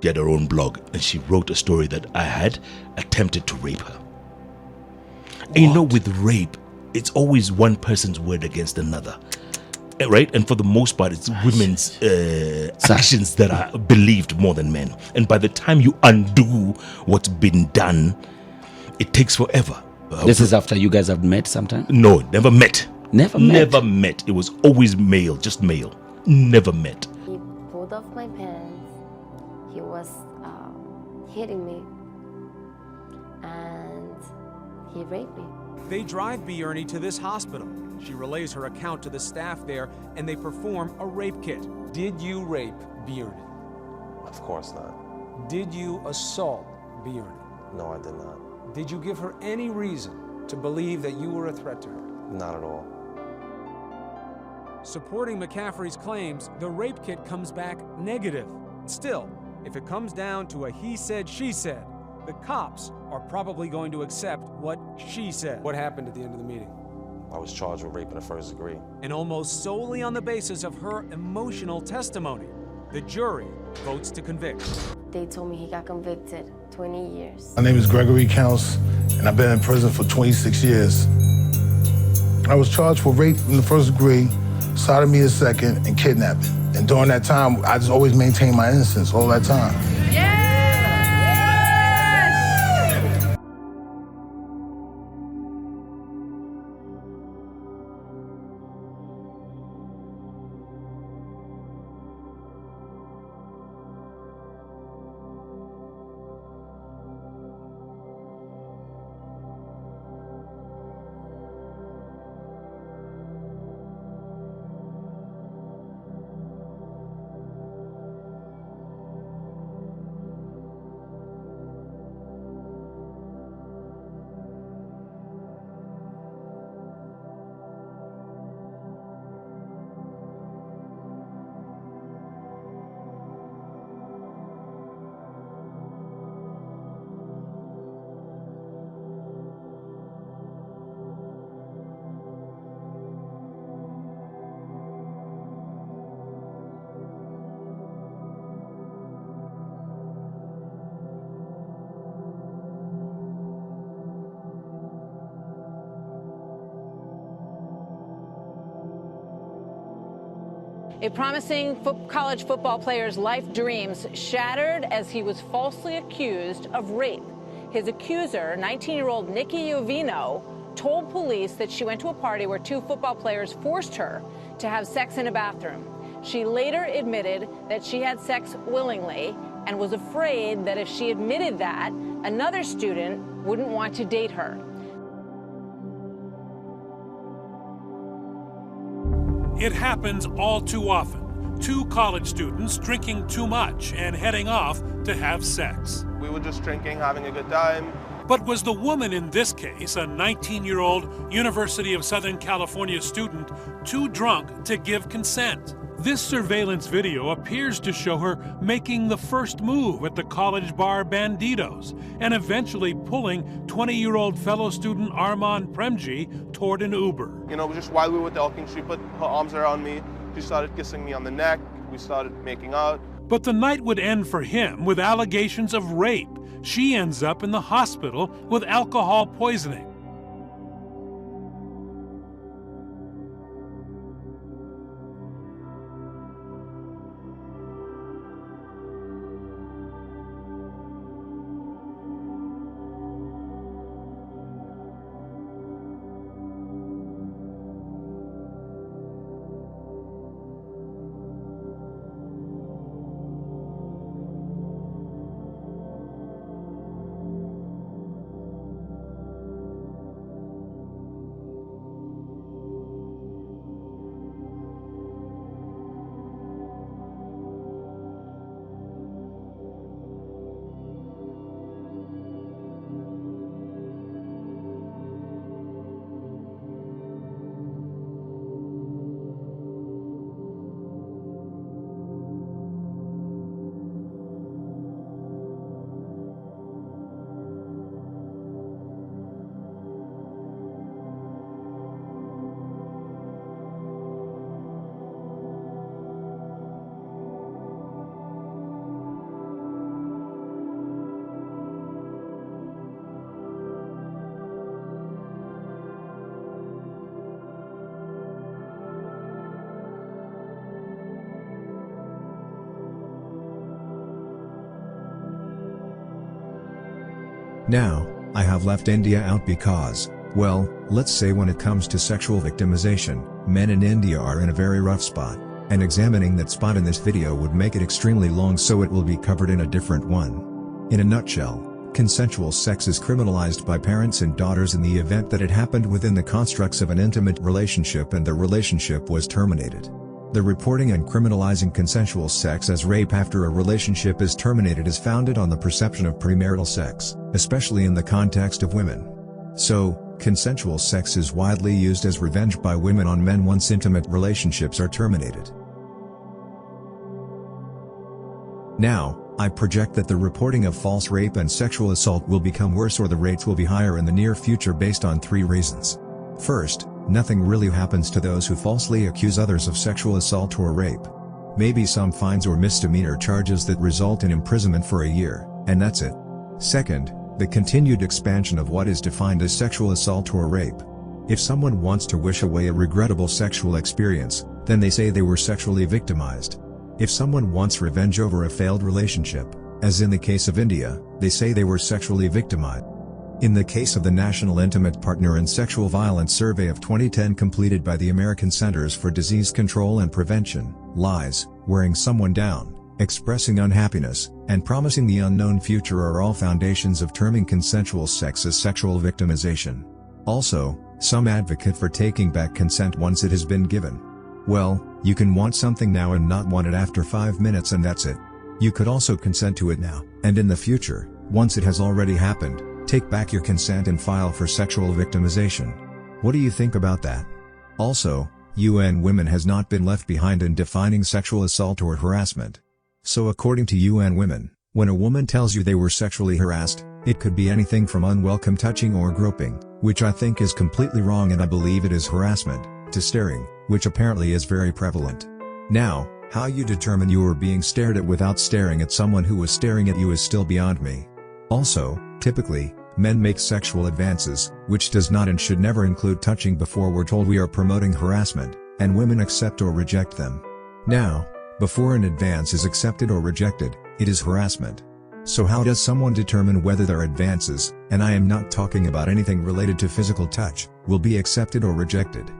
She had her own blog, and she wrote a story that I had attempted to rape her. And you know, with rape, it's always one person's word against another, right? And for the most part, it's women's actions that are believed more than men. And by the time you undo what's been done, it takes forever. This is after you guys have met sometime? No, never met. Never met? Never met. It was always male, just male. Never met. He pulled off my pants. He was hitting me. And he raped me. They drive Bjorny to this hospital. She relays her account to the staff there, and they perform a rape kit. Did you rape Bjorny? Of course not. Did you assault Bjorny? No, I did not. Did you give her any reason to believe that you were a threat to her? Not at all. Supporting McCaffrey's claims, the rape kit comes back negative. Still, if it comes down to a he said, she said, the cops are probably going to accept what she said. What happened at the end of the meeting? I was charged with rape in the first degree. And almost solely on the basis of her emotional testimony, the jury votes to convict. They told me he got convicted, 20 years. My name is Gregory Counts, and I've been in prison for 26 years. I was charged for rape in the first degree, sodomy in the second, and kidnapping. And during that time, I just always maintained my innocence all that time. A promising college football player's life dreams shattered as he was falsely accused of rape. His accuser, 19-year-old Nikki Iovino, told police that she went to a party where two football players forced her to have sex in a bathroom. She later admitted that she had sex willingly and was afraid that if she admitted that, another student wouldn't want to date her. It happens all too often. Two college students drinking too much and heading off to have sex. We were just drinking, having a good time. But was the woman in this case, a 19-year-old University of Southern California student, too drunk to give consent? This surveillance video appears to show her making the first move at the college bar Banditos and eventually pulling 20-year-old fellow student Armand Premji toward an Uber. You know, just while we were talking, she put her arms around me. She started kissing me on the neck. We started making out. But the night would end for him with allegations of rape. She ends up in the hospital with alcohol poisoning. Now, I have left India out because, well, let's say when it comes to sexual victimization, men in India are in a very rough spot, and examining that spot in this video would make it extremely long, so it will be covered in a different one. In a nutshell, consensual sex is criminalized by parents and daughters in the event that it happened within the constructs of an intimate relationship and the relationship was terminated. The reporting and criminalizing consensual sex as rape after a relationship is terminated is founded on the perception of premarital sex, especially in the context of women. So, consensual sex is widely used as revenge by women on men once intimate relationships are terminated. Now, I project that the reporting of false rape and sexual assault will become worse, or the rates will be higher in the near future based on 3 reasons. First, nothing really happens to those who falsely accuse others of sexual assault or rape. Maybe some fines or misdemeanor charges that result in imprisonment for a year, and that's it. Second, the continued expansion of what is defined as sexual assault or rape. If someone wants to wish away a regrettable sexual experience, then they say they were sexually victimized. If someone wants revenge over a failed relationship, as in the case of India, they say they were sexually victimized. In the case of the National Intimate Partner and Sexual Violence Survey of 2010 completed by the American Centers for Disease Control and Prevention, lies, wearing someone down, expressing unhappiness, and promising the unknown future are all foundations of terming consensual sex as sexual victimization. Also, some advocate for taking back consent once it has been given. Well, you can want something now and not want it after 5 minutes, and that's it. You could also consent to it now, and in the future, once it has already happened, take back your consent and file for sexual victimization. What do you think about that? Also, UN Women has not been left behind in defining sexual assault or harassment. So according to UN Women, when a woman tells you they were sexually harassed, it could be anything from unwelcome touching or groping, which I think is completely wrong and I believe it is harassment, to staring, which apparently is very prevalent. Now, how you determine you were being stared at without staring at someone who was staring at you is still beyond me. Also, typically, men make sexual advances, which does not and should never include touching before we're told we are promoting harassment, and women accept or reject them. Now, before an advance is accepted or rejected, it is harassment. So how does someone determine whether their advances, and I am not talking about anything related to physical touch, will be accepted or rejected?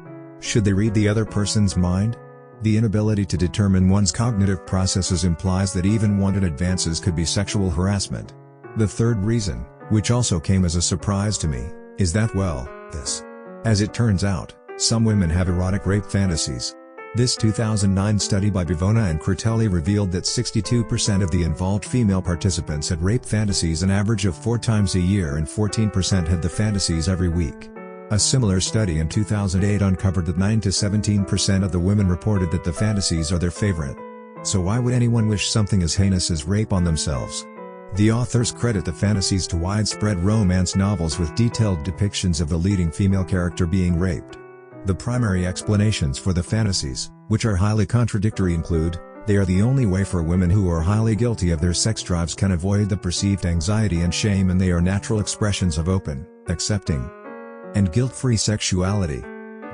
Should they read the other person's mind? The inability to determine one's cognitive processes implies that even wanted advances could be sexual harassment. The third reason, which also came as a surprise to me, is that as it turns out, some women have erotic rape fantasies. This 2009 study by Bivona and Critelli revealed that 62% of the involved female participants had rape fantasies an average of 4 times a year, and 14% had the fantasies every week. A similar study in 2008 uncovered that 9 to 17% of the women reported that the fantasies are their favorite. So why would anyone wish something as heinous as rape on themselves? The authors credit the fantasies to widespread romance novels with detailed depictions of the leading female character being raped. The primary explanations for the fantasies, which are highly contradictory, include, they are the only way for women who are highly guilty of their sex drives can avoid the perceived anxiety and shame, and they are natural expressions of open, accepting, and guilt-free sexuality.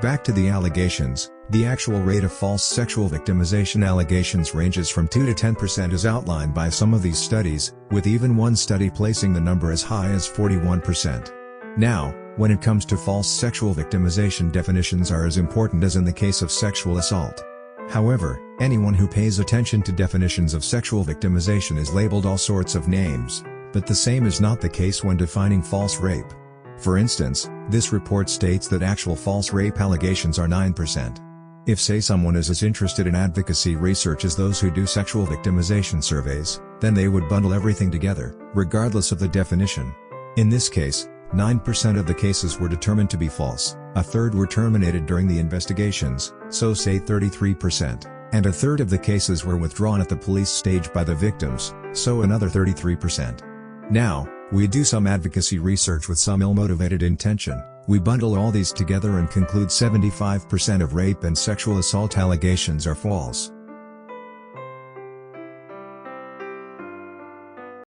Back to the allegations, the actual rate of false sexual victimization allegations ranges from 2 to 10% as outlined by some of these studies, with even one study placing the number as high as 41%. Now, when it comes to false sexual victimization, definitions are as important as in the case of sexual assault. However, anyone who pays attention to definitions of sexual victimization is labeled all sorts of names, but the same is not the case when defining false rape. For instance, this report states that actual false rape allegations are 9%. If say someone is as interested in advocacy research as those who do sexual victimization surveys, then they would bundle everything together, regardless of the definition. In this case, 9% of the cases were determined to be false, a third were terminated during the investigations, so say 33%, and a third of the cases were withdrawn at the police stage by the victims, so another 33%. Now, we do some advocacy research with some ill-motivated intention, we bundle all these together and conclude 75% of rape and sexual assault allegations are false.